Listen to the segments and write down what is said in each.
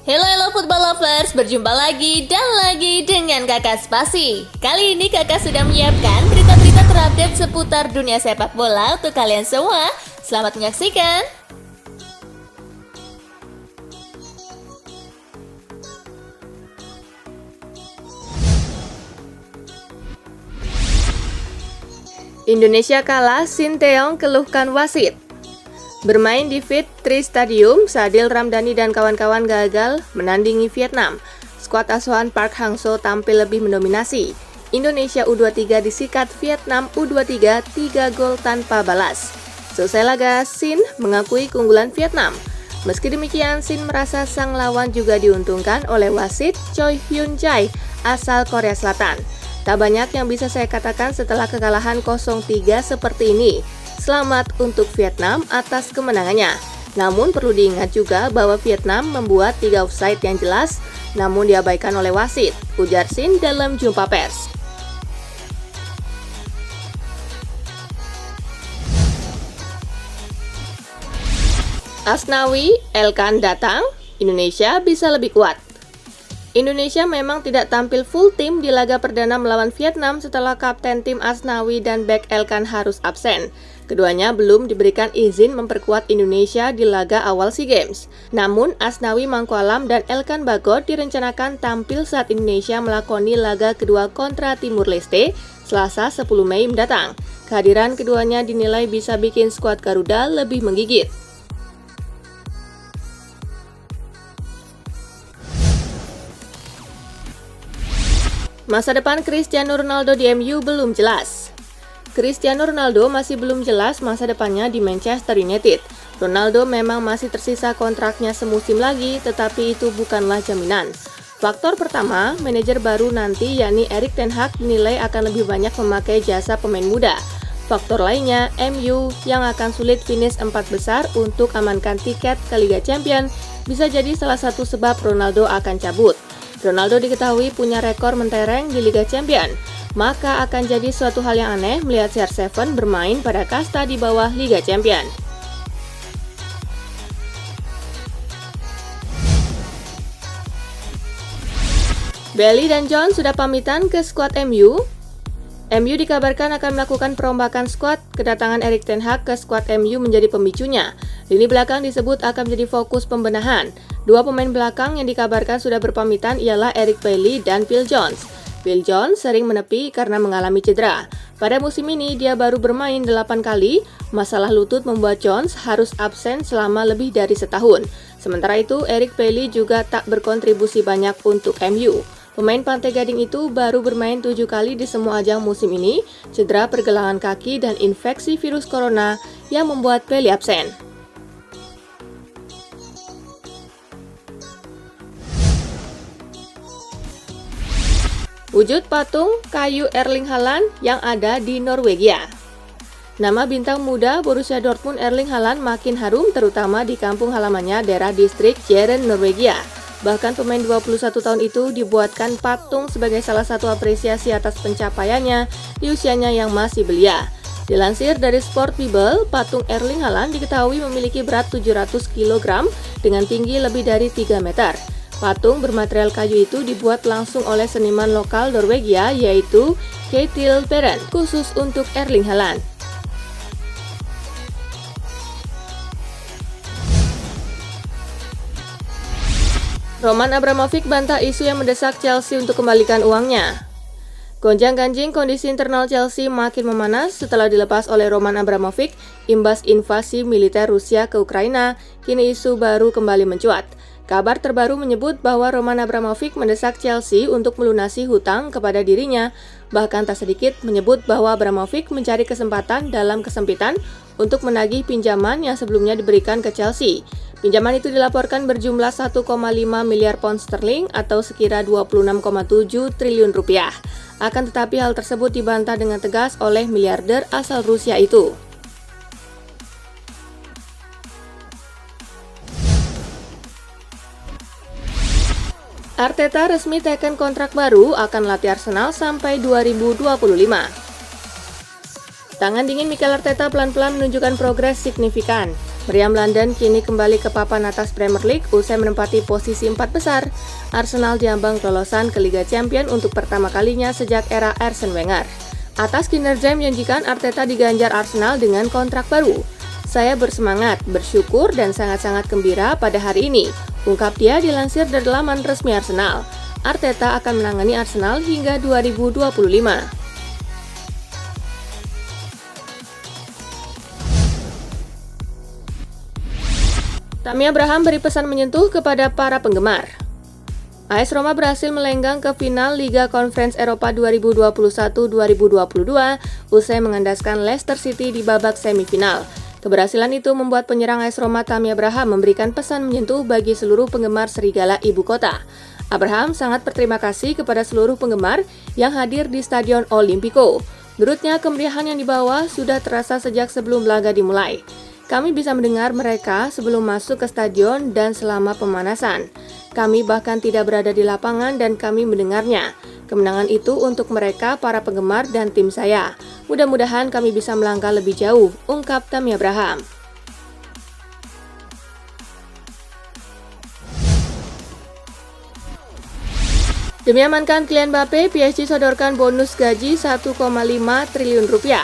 Halo football lovers, berjumpa lagi dan lagi dengan Kakak Spasi. Kali ini Kakak sudah menyiapkan berita-berita terupdate seputar dunia sepak bola untuk kalian semua. Selamat menyaksikan. Indonesia kalah, Sinteyong keluhkan wasit. Bermain di Fit3 Stadium, Sadil Ramdhani dan kawan-kawan gagal menandingi Vietnam. Skuad asuhan Park Hang-seo tampil lebih mendominasi. Indonesia U23 disikat Vietnam U23 3 gol tanpa balas. Selesai laga, Sin mengakui keunggulan Vietnam. Meski demikian, Sin merasa sang lawan juga diuntungkan oleh wasit Choi Hyun Jae asal Korea Selatan. Tak banyak yang bisa saya katakan setelah kekalahan 0-3 seperti ini. Selamat untuk Vietnam atas kemenangannya. Namun perlu diingat juga bahwa Vietnam membuat 3 offside yang jelas, namun diabaikan oleh wasit, ujar Sin dalam jumpa pers. Asnawi, Elkan datang, Indonesia bisa lebih kuat. Indonesia memang tidak tampil full tim di laga perdana melawan Vietnam setelah kapten tim Asnawi dan bek Elkan harus absen. Keduanya belum diberikan izin memperkuat Indonesia di laga awal SEA Games. Namun, Asnawi Mangkualam dan Elkan Bagot direncanakan tampil saat Indonesia melakoni laga kedua kontra Timur Leste Selasa 10 Mei mendatang. Kehadiran keduanya dinilai bisa bikin skuad Garuda lebih menggigit. Masa depan Cristiano Ronaldo di MU belum jelas. Cristiano Ronaldo masih belum jelas masa depannya di Manchester United. Ronaldo memang masih tersisa kontraknya semusim lagi, tetapi itu bukanlah jaminan. Faktor pertama, manajer baru nanti yakni Erik ten Hag dinilai akan lebih banyak memakai jasa pemain muda. Faktor lainnya, MU yang akan sulit finish 4 besar untuk amankan tiket ke Liga Champions bisa jadi salah satu sebab Ronaldo akan cabut. Ronaldo diketahui punya rekor mentereng di Liga Champions, maka akan jadi suatu hal yang aneh melihat CR7 bermain pada kasta di bawah Liga Champions. Bailey dan John sudah pamitan ke skuad MU. MU dikabarkan akan melakukan perombakan skuad. Kedatangan Erik ten Hag ke skuad MU menjadi pemicunya. Lini belakang disebut akan menjadi fokus pembenahan. Dua pemain belakang yang dikabarkan sudah berpamitan ialah Eric Bailly dan Phil Jones. Phil Jones sering menepi karena mengalami cedera. Pada musim ini dia baru bermain 8 kali. Masalah lutut membuat Jones harus absen selama lebih dari setahun. Sementara itu, Eric Bailly juga tak berkontribusi banyak untuk MU. Pemain Pantai Gading itu baru bermain 7 kali di semua ajang musim ini, cedera pergelangan kaki dan infeksi virus corona yang membuat Bailly absen. Wujud patung kayu Erling Haaland yang ada di Norwegia. Nama bintang muda Borussia Dortmund Erling Haaland makin harum terutama di kampung halamannya daerah distrik Jæren, Norwegia. Bahkan pemain 21 tahun itu dibuatkan patung sebagai salah satu apresiasi atas pencapaiannya di usianya yang masih belia. Dilansir dari Sport Bible, patung Erling Haaland diketahui memiliki berat 700 kg dengan tinggi lebih dari 3 meter. Patung bermaterial kayu itu dibuat langsung oleh seniman lokal Norwegia yaitu Kjetil Beren khusus untuk Erling Haaland. Roman Abramovich bantah isu yang mendesak Chelsea untuk kembalikan uangnya. Gonjang-ganjing kondisi internal Chelsea makin memanas setelah dilepas oleh Roman Abramovich imbas invasi militer Rusia ke Ukraina. Kini isu baru kembali mencuat. Kabar terbaru menyebut bahwa Roman Abramovich mendesak Chelsea untuk melunasi hutang kepada dirinya. Bahkan tak sedikit menyebut bahwa Abramovich mencari kesempatan dalam kesempitan untuk menagih pinjaman yang sebelumnya diberikan ke Chelsea. Pinjaman itu dilaporkan berjumlah 1,5 miliar pound sterling atau sekira 26,7 triliun rupiah. Akan tetapi hal tersebut dibantah dengan tegas oleh miliarder asal Rusia itu. Arteta resmi teken kontrak baru akan latih Arsenal sampai 2025. Tangan dingin Mikel Arteta pelan-pelan menunjukkan progres signifikan. Meriam London kini kembali ke papan atas Premier League usai menempati posisi 4 besar. Arsenal diambang kelolosan ke Liga Champions untuk pertama kalinya sejak era Arsene Wenger. Atas kinerja yang menjanjikan, Arteta diganjar Arsenal dengan kontrak baru. Saya bersemangat, bersyukur, dan sangat-sangat gembira pada hari ini, ungkap dia dilansir dari laman resmi Arsenal. Arteta akan menangani Arsenal hingga 2025. Tammy Abraham beri pesan menyentuh kepada para penggemar. AS Roma berhasil melenggang ke final Liga Conference Eropa 2021-2022 usai mengandaskan Leicester City di babak semifinal. Keberhasilan itu membuat penyerang AS Roma Tammy Abraham memberikan pesan menyentuh bagi seluruh penggemar serigala ibu kota. Abraham sangat berterima kasih kepada seluruh penggemar yang hadir di Stadion Olimpico. Menurutnya, kemeriahan yang dibawa sudah terasa sejak sebelum laga dimulai. Kami bisa mendengar mereka sebelum masuk ke stadion dan selama pemanasan. Kami bahkan tidak berada di lapangan dan kami mendengarnya. Kemenangan itu untuk mereka, para penggemar, dan tim saya. Mudah-mudahan kami bisa melangkah lebih jauh, ungkap Tammy Abraham. Demi amankan Kylian Mbappe, PSG sodorkan bonus gaji 1,5 triliun rupiah.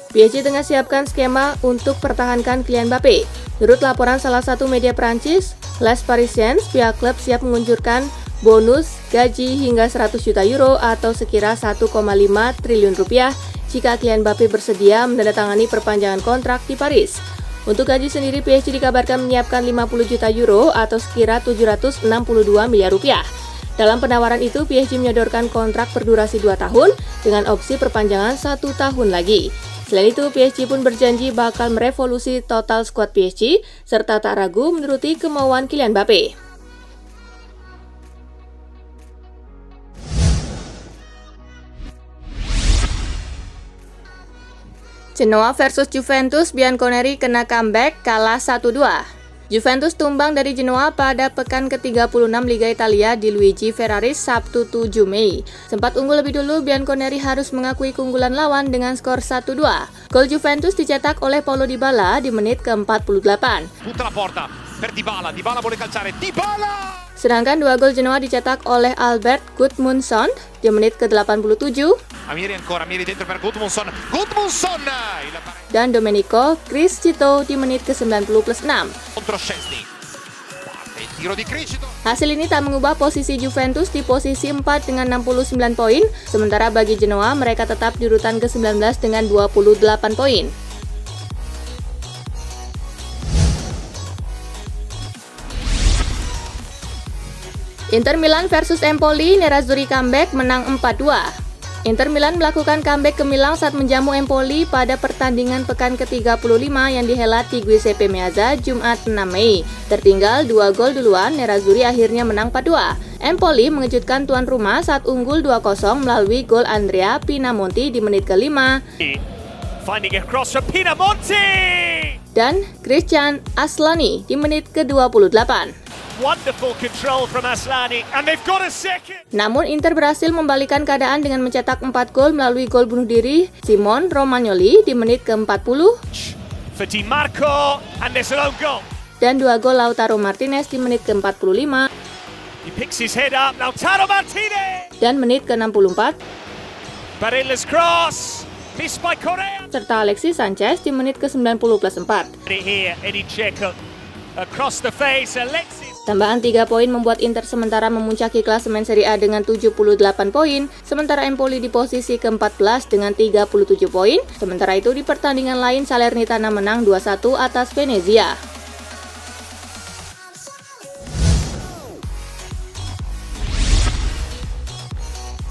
PSG tengah siapkan skema untuk pertahankan Kylian Mbappe. Menurut laporan salah satu media Prancis, Les Parisiens, pihak klub siap menguncurkan bonus gaji hingga 100 juta euro atau sekira 1,5 triliun rupiah jika Kylian Mbappe bersedia menandatangani perpanjangan kontrak di Paris. Untuk gaji sendiri, PSG dikabarkan menyiapkan 50 juta euro atau sekira 762 miliar rupiah. Dalam penawaran itu, PSG menyodorkan kontrak berdurasi 2 tahun dengan opsi perpanjangan 1 tahun lagi. Selain itu, PSG pun berjanji bakal merevolusi total skuad PSG serta tak ragu menuruti kemauan Kylian Mbappe. Genoa versus Juventus, Bianconeri kena comeback kalah 1-2. Juventus tumbang dari Genoa pada pekan ke-36 Liga Italia di Luigi Ferraris Sabtu 7 Mei. Sempat unggul lebih dulu, Bianconeri harus mengakui keunggulan lawan dengan skor 1-2. Gol Juventus dicetak oleh Paulo Dybala di menit ke-48. Putra porta per Dybala, Dybala boleh calciare, Dybala! Sedangkan 2 gol Genoa dicetak oleh Albert Gudmundsson di menit ke-87. Amiri dentro per Gudmundsson, Dan Domenico Criscito di menit ke-90+6. Contro Szczęsny. Tiro di Criscito. Hasil ini tak mengubah posisi Juventus di posisi 4 dengan 69 poin, sementara bagi Genoa mereka tetap di urutan ke-19 dengan 28 poin. Inter Milan versus Empoli, Nerazzurri comeback menang 4-2. Inter Milan melakukan comeback ke Milan saat menjamu Empoli pada pertandingan pekan ke-35 yang dihelat di Giuseppe Meazza Jumat 6 Mei. Tertinggal 2 gol duluan, Nerazzurri akhirnya menang 4-2. Empoli mengejutkan tuan rumah saat unggul 2-0 melalui gol Andrea Pinamonti di menit ke-5. Finding a cross from Pinamonti! Dan Christian Aslani di menit ke-28. Wonderful control from Aslani, and they've got a second. Namun Inter berhasil membalikkan keadaan dengan mencetak 4 gol melalui gol bunuh diri Simon Romagnoli di menit ke-40 For Di Marco, and there's an own goal. dan 2 gol Lautaro Martinez di menit ke-45 He picks his head up, Lautaro Martinez. dan menit ke-64 Barilla's cross, missed by Correa. serta Alexis Sanchez di menit ke-90+4. Here, Edin Dzeko across the face, Alexis. Tambahan 3 poin membuat Inter sementara memuncaki klasemen Serie A dengan 78 poin, sementara Empoli di posisi ke-14 dengan 37 poin. Sementara itu di pertandingan lain Salernitana menang 2-1 atas Venezia.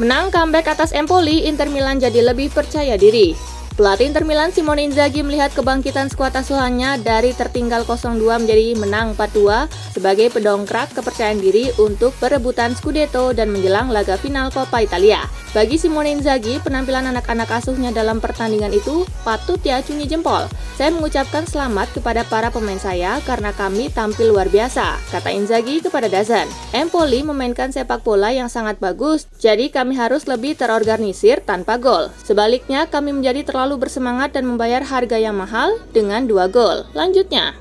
Menang comeback atas Empoli, Inter Milan jadi lebih percaya diri. Pelatih Inter Milan Simone Inzaghi melihat kebangkitan skuad asuhannya dari tertinggal 0-2 menjadi menang 4-2 sebagai pendongkrak kepercayaan diri untuk perebutan Scudetto dan menjelang laga final Coppa Italia. Bagi Simone Inzaghi, penampilan anak-anak asuhnya dalam pertandingan itu patut diacungi jempol. Saya mengucapkan selamat kepada para pemain saya karena kami tampil luar biasa, kata Inzaghi kepada DAZN. Empoli memainkan sepak bola yang sangat bagus, jadi kami harus lebih terorganisir tanpa gol. Sebaliknya, kami menjadi terlalu terlalu bersemangat dan membayar harga yang mahal dengan 2 gol. Lanjutnya,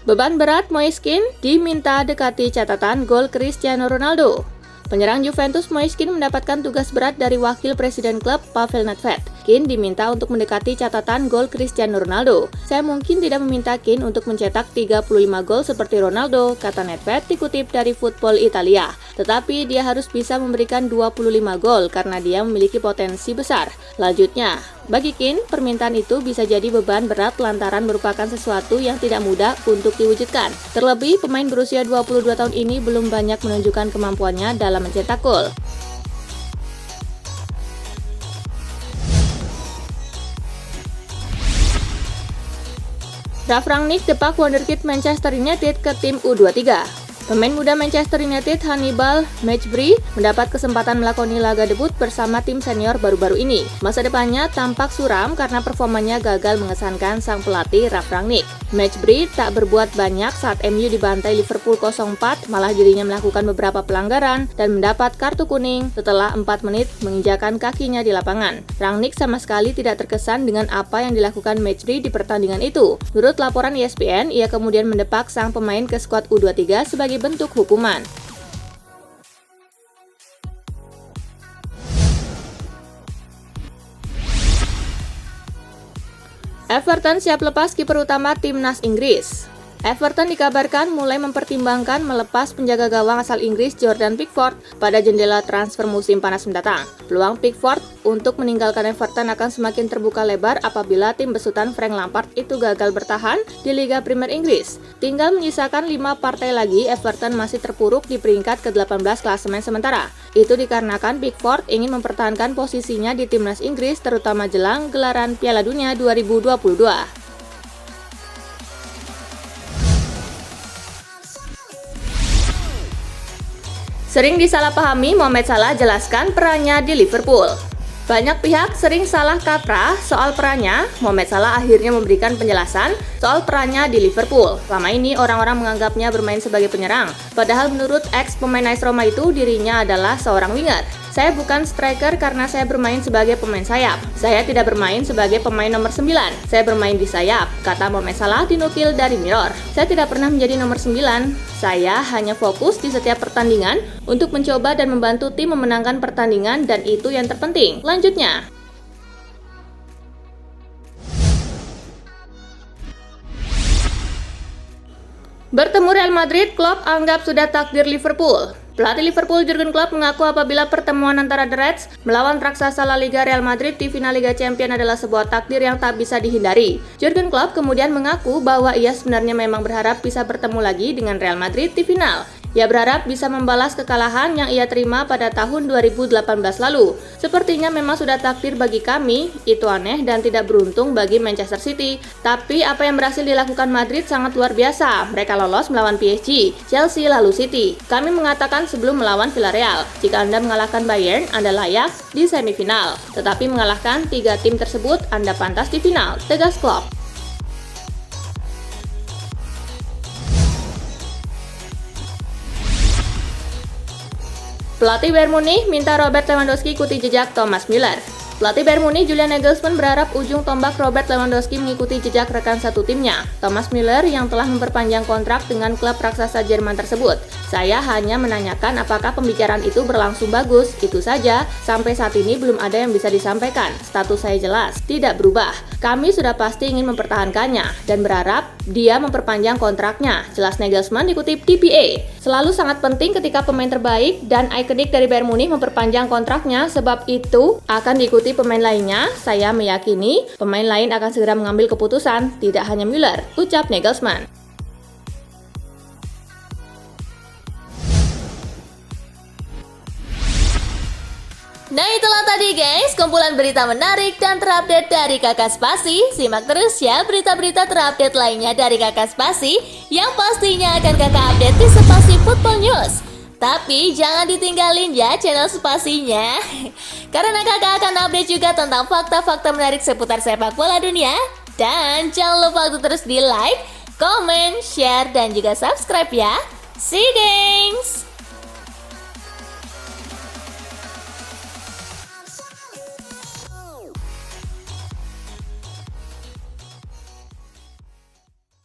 beban berat Moiskin diminta dekati catatan gol Cristiano Ronaldo. Penyerang Juventus Moiskin mendapatkan tugas berat dari wakil presiden klub Pavel Nedved. Keane diminta untuk mendekati catatan gol Cristiano Ronaldo. Saya mungkin tidak meminta Keane untuk mencetak 35 gol seperti Ronaldo, kata Nedved dikutip dari Football Italia. Tetapi dia harus bisa memberikan 25 gol karena dia memiliki potensi besar. Lanjutnya, bagi Keane, permintaan itu bisa jadi beban berat lantaran merupakan sesuatu yang tidak mudah untuk diwujudkan. Terlebih, pemain berusia 22 tahun ini belum banyak menunjukkan kemampuannya dalam mencetak gol. Ralf Rangnick depak wonderkid Manchester United ke tim U23. Pemain muda Manchester United Hannibal Mejbri mendapat kesempatan melakoni laga debut bersama tim senior baru-baru ini. Masa depannya tampak suram karena performanya gagal mengesankan sang pelatih Ralf Rangnick. Mejbri tak berbuat banyak saat MU dibantai Liverpool 0-4, malah dirinya melakukan beberapa pelanggaran dan mendapat kartu kuning setelah 4 menit menginjakan kakinya di lapangan. Rangnick sama sekali tidak terkesan dengan apa yang dilakukan Mejbri di pertandingan itu. Menurut laporan ESPN, ia kemudian mendepak sang pemain ke skuad U23 sebagai bentuk hukuman. Everton siap lepas kiper utama timnas Inggris. Everton dikabarkan mulai mempertimbangkan melepas penjaga gawang asal Inggris Jordan Pickford pada jendela transfer musim panas mendatang. Peluang Pickford untuk meninggalkan Everton akan semakin terbuka lebar apabila tim besutan Frank Lampard itu gagal bertahan di Liga Premier Inggris. Tinggal menyisakan 5 partai lagi, Everton masih terpuruk di peringkat ke-18 klasemen sementara. Itu dikarenakan Pickford ingin mempertahankan posisinya di timnas Inggris terutama jelang gelaran Piala Dunia 2022. Sering disalahpahami, Mohamed Salah jelaskan perannya di Liverpool. Banyak pihak sering salah kaprah soal perannya. Mohamed Salah akhirnya memberikan penjelasan soal perannya di Liverpool. Selama ini orang-orang menganggapnya bermain sebagai penyerang. Padahal menurut ex pemain AS Roma itu dirinya adalah seorang winger. Saya bukan striker karena saya bermain sebagai pemain sayap. Saya tidak bermain sebagai pemain nomor 9. Saya bermain di sayap, kata Mohamed Salah dinukil dari Mirror. Saya tidak pernah menjadi nomor 9. Saya hanya fokus di setiap pertandingan untuk mencoba dan membantu tim memenangkan pertandingan dan itu yang terpenting. Lanjutnya, bertemu Real Madrid, Klopp anggap sudah takdir Liverpool. Pelatih Liverpool Jurgen Klopp mengaku apabila pertemuan antara The Reds melawan raksasa La Liga Real Madrid di final Liga Champions adalah sebuah takdir yang tak bisa dihindari. Jurgen Klopp kemudian mengaku bahwa ia sebenarnya memang berharap bisa bertemu lagi dengan Real Madrid di final. Ia berharap bisa membalas kekalahan yang ia terima pada tahun 2018 lalu. Sepertinya memang sudah takdir bagi kami, itu aneh dan tidak beruntung bagi Manchester City. Tapi apa yang berhasil dilakukan Madrid sangat luar biasa. Mereka lolos melawan PSG, Chelsea, lalu City. Kami mengatakan sebelum melawan Villarreal, jika Anda mengalahkan Bayern, Anda layak di semifinal. Tetapi mengalahkan 3 tim tersebut, Anda pantas di final, tegas Klopp. Pelatih Bayern Munich minta Robert Lewandowski ikuti jejak Thomas Müller. Pelatih Bayern Munich Julian Nagelsmann berharap ujung tombak Robert Lewandowski mengikuti jejak rekan satu timnya, Thomas Müller, yang telah memperpanjang kontrak dengan klub raksasa Jerman tersebut. Saya hanya menanyakan apakah pembicaraan itu berlangsung bagus, itu saja. Sampai saat ini belum ada yang bisa disampaikan. Status saya jelas, tidak berubah. Kami sudah pasti ingin mempertahankannya dan berharap dia memperpanjang kontraknya, jelas Nagelsmann dikutip DPA. Selalu sangat penting ketika pemain terbaik dan ikonik dari Bayern Munich memperpanjang kontraknya, sebab itu akan diikuti pemain lainnya. Saya meyakini pemain lain akan segera mengambil keputusan, tidak hanya Müller, ucap Nagelsmann. Nah itulah tadi guys, kumpulan berita menarik dan terupdate dari Kakak Spasi. Simak terus ya berita-berita terupdate lainnya dari Kakak Spasi yang pastinya akan Kakak update di Spasi Football News. Tapi jangan ditinggalin ya channel Spasinya, karena Kakak akan update juga tentang fakta-fakta menarik seputar sepak bola dunia. Dan jangan lupa untuk terus di like, comment, share, dan juga subscribe ya. See you guys!